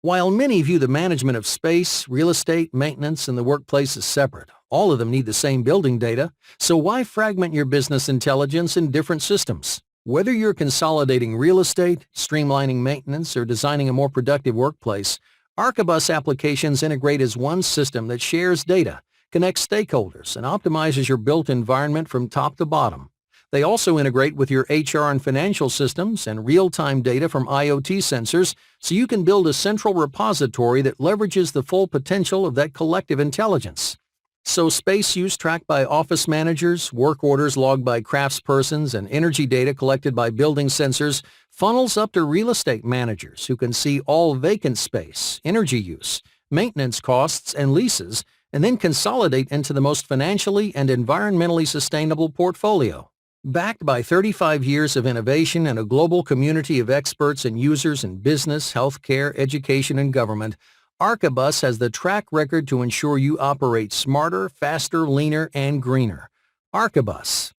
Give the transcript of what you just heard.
While many view the management of space, real estate, maintenance, and the workplace as separate, all of them need the same building data, so why fragment your business intelligence in different systems? Whether you're consolidating real estate, streamlining maintenance, or designing a more productive workplace, Archibus applications integrate as one system that shares data, connects stakeholders, and optimizes your built environment from top to bottom. They also integrate with your HR and financial systems and real-time data from IoT sensors so you can build a central repository that leverages the full potential of that collective intelligence. So space use tracked by office managers, work orders logged by craftspersons, and energy data collected by building sensors funnels up to real estate managers who can see all vacant space, energy use, maintenance costs, and leases, and then consolidate into the most financially and environmentally sustainable portfolio. Backed by 35 years of innovation and a global community of experts and users in business, healthcare, education, and government, Archibus has the track record to ensure you operate smarter, faster, leaner, and greener. Archibus.